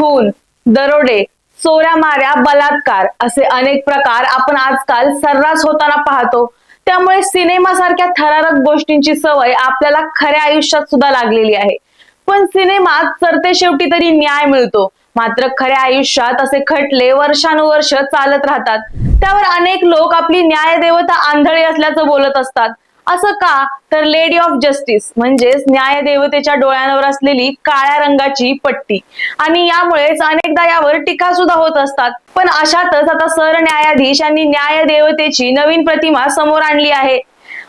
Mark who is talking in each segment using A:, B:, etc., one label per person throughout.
A: खून, दरोडे, चोऱ्या माऱ्या, बलात्कार असे अनेक प्रकार आपण आजकाल सर्रास होताना पाहतो. त्यामुळे सिनेमा सारख्या थरारक गोष्टींची सवय आपल्याला खऱ्या आयुष्यात सुद्धा लागलेली आहे. पण सिनेमात सरते शेवटी तरी न्याय मिळतो, मात्र खऱ्या आयुष्यात असे खटले वर्षानुवर्ष चालत राहतात. त्यावर अनेक लोक आपली न्याय देवता आंधळी असल्याचं बोलत असतात. असं का? तर लेडी ऑफ जस्टिस म्हणजेच न्याय देवतेच्या डोळ्यांवर असलेली काळ्या रंगाची पट्टी, आणि यामुळेच अनेकदा यावर टीका सुद्धा होत असतात. पण अशातच आता सरन्यायाधीश यांनी न्याय देवतेची नवीन प्रतिमा समोर आणली आहे.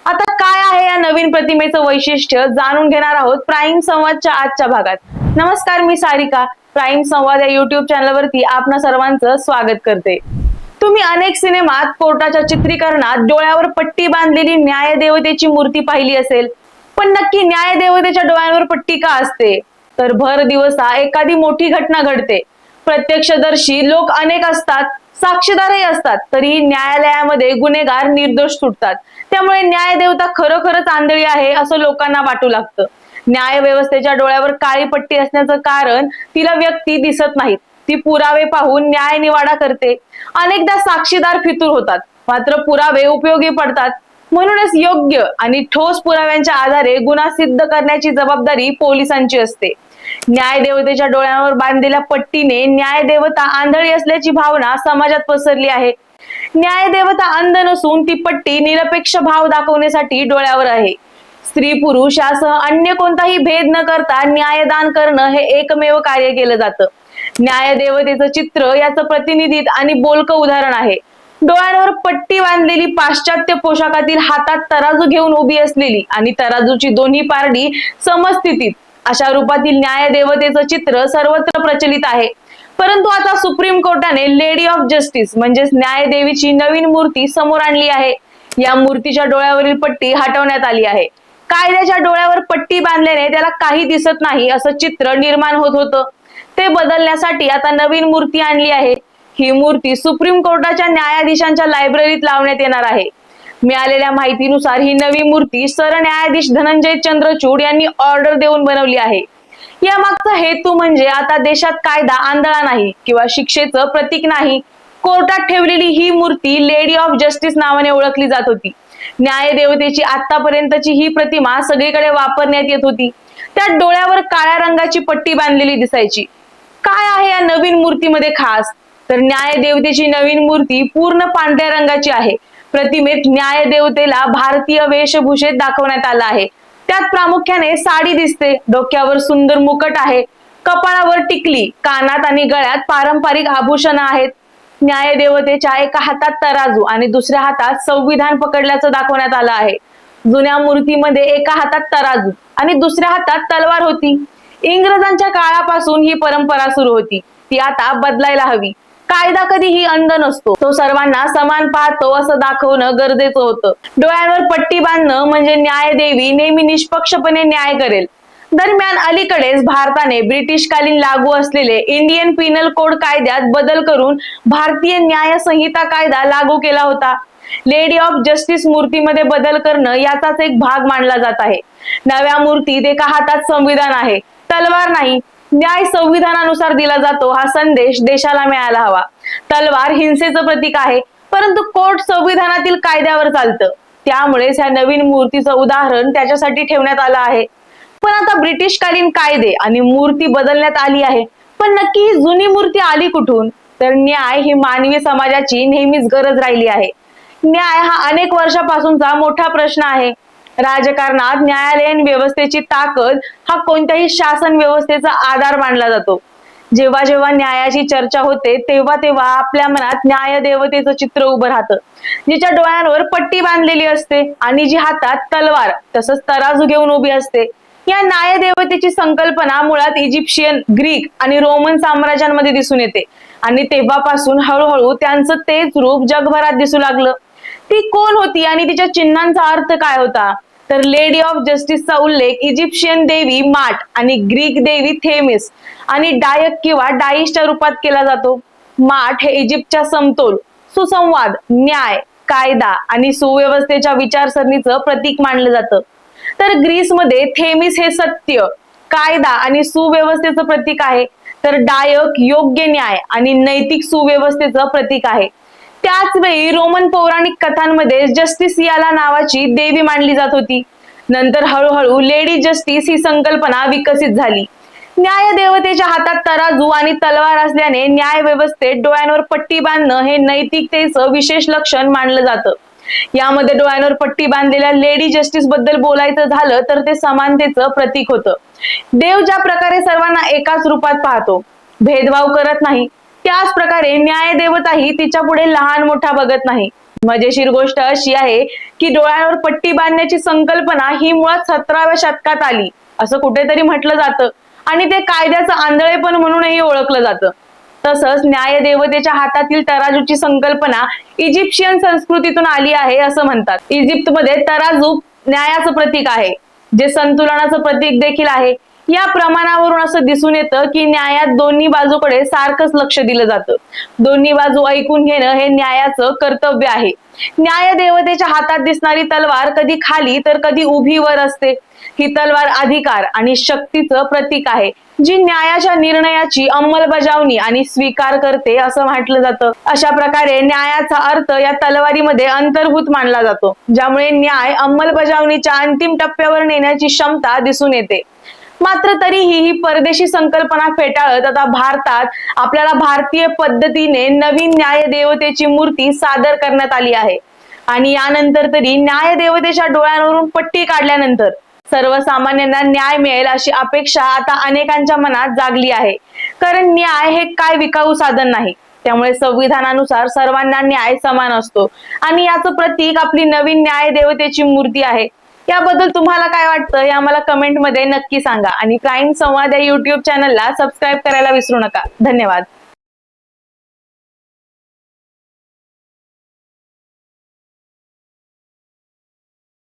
A: आता काय आहे या नवीन प्रतिमेचं वैशिष्ट्य जाणून घेणार आहोत प्राईम संवादच्या आजच्या भागात. नमस्कार, मी सारिका. प्राईम संवाद या युट्यूब चॅनलवरती आपणा सर्वांचं स्वागत करते. तुम्ही अनेक सिनेमात कोर्टाच्या चित्रीकरणात डोळ्यावर पट्टी बांधलेली न्याय देवतेची मूर्ती पाहिली असेल. पण नक्की न्याय देवतेच्या डोळ्यांवर पट्टी का असते? तर भर दिवसा एखादी मोठी घटना घडते, प्रत्यक्षदर्शी लोक अनेक असतात, साक्षीदारही असतात, तरी न्यायालयामध्ये गुन्हेगार निर्दोष सुटतात. त्यामुळे न्याय देवता खरोखरच आंधळी आहे असं लोकांना वाटू लागतं. न्याय व्यवस्थेच्या डोळ्यावर काळी पट्टी असण्याचं कारण तिला व्यक्ती दिसत नाहीत, ती पुरावे पाहून न्याय निवाडा करते. अनेकदा साक्षीदार फितूर होतात, मात्र पुरावे उपयोगी पडतात. म्हणूनच योग्य आणि ठोस पुराव्यांच्या आधारे गुन्हा सिद्ध करण्याची जबाबदारी पोलिसांची असते. न्याय देवतेच्या डोळ्यांवर बांधलेल्या पट्टीने न्याय देवता आंधळी असल्याची भावना समाजात पसरली आहे. न्याय देवता अंध नसून ती पट्टी निरपेक्ष भाव दाखवण्यासाठी डोळ्यावर आहे. स्त्री पुरुष यासह अन्य कोणताही भेद न करता न्यायदान करणं हे एकमेव कार्य केलं जातं. न्याय देवतेचं चित्र याचं प्रतिनिधित आणि बोलकं उदाहरण आहे. डोळ्यांवर पट्टी बांधलेली, पाश्चात्य पोशाखातील, हातात तराजू घेऊन उभी असलेली आणि तराजूची दोन्ही पारडी समस्थितीत अशा रूपातील न्याय देवतेचं चित्र सर्वत्र प्रचलित आहे. परंतु आता सुप्रीम कोर्टाने लेडी ऑफ जस्टिस म्हणजेच न्याय देवीची नवीन मूर्ती समोर आणली आहे. या मूर्तीच्या डोळ्यावरील पट्टी हटवण्यात आली आहे. कायद्याच्या डोळ्यावर पट्टी बांधल्याने त्याला काही दिसत नाही असं चित्र निर्माण होत होतं. ते बदलण्यासाठी आता नवीन मूर्ती आणली आहे. ही मूर्ती सुप्रीम कोर्टाच्या न्यायाधीशांच्या लायब्ररीत लावण्यात येणार आहे. मिळालेल्या माहितीनुसार ही नवी मूर्ती सरन्यायाधीश धनंजय चंद्रचूड यांनी ऑर्डर देऊन बनवली आहे. या मागचा हेतू म्हणजे आता देशात कायदा आंधळा नाही किंवा शिक्षेचं प्रतीक नाही. कोर्टात ठेवलेली ही मूर्ती लेडी ऑफ जस्टिस नावाने ओळखली जात होती. न्याय देवतेची आतापर्यंतची ही प्रतिमा सगळीकडे वापरण्यात येत होती. त्या डोळ्यावर काळ्या रंगाची पट्टी बांधलेली दिसायची. काय आहे या नवीन मूर्तीमध्ये खास? तर न्याय देवतेची नवीन मूर्ती पूर्ण पांढऱ्या रंगाची आहे. प्रतिमेत न्याय देवतेला भारतीय वेशभूषेत दाखवण्यात आला आहे. त्यात प्रामुख्याने साडी दिसते, डोक्यावर सुंदर मुकुट आहे, कपाळावर टिकली, कानात आणि गळ्यात पारंपरिक आभूषण आहेत. न्याय देवतेच्या एका हातात तराजू आणि दुसऱ्या हातात संविधान पकडल्याचं दाखवण्यात आलं आहे. जुन्या मूर्तीमध्ये एका हातात तराजू आणि दुसऱ्या हातात तलवार होती. इंग्रजांच्या काळापासून ही परंपरा सुरू होती, ती आता बदलायला हवी. कायदा कधीही अंध नसतो, तो सर्वांना समान पाहतो असं दाखवणं गरजेचं होतं. डोळ्यांवर पट्टी बांधणं म्हणजे न्यायदेवी नेहमी निष्पक्षपणे न्याय करेल. दरम्यान अलीकडेच भारताने ब्रिटिशकालीन लागू असलेले इंडियन पिनल कोड कायद्यात बदल करून भारतीय न्याय संहिता कायदा लागू केला होता. लेडी ऑफ जस्टिस मूर्तीमध्ये बदल करणं याचाच एक भाग मानला जात आहे. नव्या मूर्तीत एका हातात संविधान आहे, तलवार नाही. न्याय संविधानानुसार दिला जातो हा संदेश देशाला मिळायला हवा. तलवार हिंसेचं प्रतीक आहे, परंतु कोर्ट संविधानातील कायद्यावर चालतं. त्यामुळेच ह्या नवीन मूर्तीचं उदाहरण त्याच्यासाठी ठेवण्यात आलं आहे. पण आता ब्रिटिशकालीन कायदे आणि मूर्ती बदलण्यात आली आहे, पण नक्की ही जुनी मूर्ती आली कुठून? तर न्याय ही मानवी समाजाची नेहमीच गरज राहिली आहे. न्याय हा अनेक वर्षापासूनचा मोठा प्रश्न आहे. राजकारणात न्यायालयीन व्यवस्थेची ताकद हा कोणत्याही शासन व्यवस्थेचा आधार मानला जातो. जेव्हा जेव्हा न्यायाची चर्चा होते तेव्हा तेव्हा आपल्या मनात न्याय देवतेचं चित्र उभं राहतं, जिच्या डोळ्यांवर पट्टी बांधलेली असते आणि जी हातात तलवार तसंच तराजू घेऊन उभी असते. या न्याय देवतेची संकल्पना मुळात इजिप्शियन, ग्रीक आणि रोमन साम्राज्यांमध्ये दिसून येते आणि तेव्हापासून हळूहळू त्यांचं तेच रूप जगभरात दिसू लागलं. ती कोण होती आणि तिच्या चिन्हांचा अर्थ काय होता? तर लेडी ऑफ जस्टिसचा उल्लेख इजिप्शियन देवी माट आणि ग्रीक देवी थेमिस आणि डायक किंवा डाईसच्या रूपात केला जातो. माट हे इजिप्तच्या समतोल, सुसंवाद, न्याय, कायदा आणि सुव्यवस्थेच्या विचारसरणीचं प्रतीक मानलं जातं. तर ग्रीसमध्ये थेमिस हे सत्य, कायदा आणि सुव्यवस्थेचं प्रतीक आहे. तर डायक योग्य न्याय आणि नैतिक सुव्यवस्थेचं प्रतीक आहे. त्याच वेळी रोमन पौराणिक कथांमध्ये जस्टिस याला नावाची देवी मानली जात होती. नंतर हळूहळू लेडी जस्टिस ही संकल्पना विकसित झाली. न्याय देवतेच्या हातात तराजू आणि तलवार असल्याने न्याय व्यवस्थेत डोळ्यांवर पट्टी बांधणं हे नैतिकतेचं विशेष लक्षण मानलं जातं. यामध्ये डोळ्यांवर पट्टी बांधलेल्या लेडी जस्टिस बद्दल बोलायचं झालं तर ते समानतेचं प्रतीक होतं. देव ज्या प्रकारे सर्वांना एकाच रूपात पाहतो, भेदभाव करत नाही, त्याच प्रकारे न्याय देवताही तिच्या पुढे लहान मोठा बघत नाही. मजेशीर गोष्ट अशी आहे की डोळ्यांवर पट्टी बांधण्याची संकल्पना ही मुळात 17व्या शतकात आली असं कुठेतरी म्हटलं जातं आणि ते कायद्याचं आंधळेपण म्हणूनही ओळखलं जातं. तसंच न्याय देवतेच्या हातातील तराजूची संकल्पना इजिप्शियन संस्कृतीतून आली आहे असं म्हणतात. इजिप्तमध्ये तराजू न्यायाचं प्रतीक आहे, जे संतुलनाचं प्रतीक देखील आहे. या प्रमाणावरून असं दिसून येतं की न्यायात दोन्ही बाजूकडे सारखंच लक्ष दिलं जातं. दोन्ही बाजू ऐकून घेणं हे न्यायाचं कर्तव्य आहे. न्याय देवतेच्या हातात दिसणारी तलवार कधी खाली तर कधी उभी वर असते. ही तलवार अधिकार आणि शक्तीचं प्रतीक आहे, जी न्यायाच्या निर्णयाची अंमलबजावणी आणि स्वीकार करते असं म्हटलं जातं. अशा प्रकारे न्यायाचा अर्थ या तलवारीमध्ये अंतर्भूत मानला जातो, ज्यामुळे न्याय अंमलबजावणीच्या अंतिम टप्प्यावर नेण्याची क्षमता दिसून येते. मात्र तरीही ही परदेशी संकल्पना फेटाळत आता भारतात आपल्याला भारतीय पद्धतीने नवीन न्याय देवतेची मूर्ती सादर करण्यात आली आहे. आणि यानंतर तरी न्याय देवतेच्या डोळ्यांवरून पट्टी काढल्यानंतर सर्वसामान्यांना न्याय मिळेल अशी अपेक्षा आता अनेकांच्या मनात जागली आहे. कारण न्याय हे काय विकाऊ साधन नाही. त्यामुळे संविधानानुसार सर्वांना न्याय समान असतो आणि याचं प्रतीक आपली नवीन न्याय देवतेची मूर्ती आहे. याबद्दल तुम्हाला काय वाटतं हे आम्हाला कमेंटमध्ये नक्की सांगा आणि प्राईम संवाद या युट्यूब चॅनलला सबस्क्राईब करायला विसरू नका. धन्यवाद.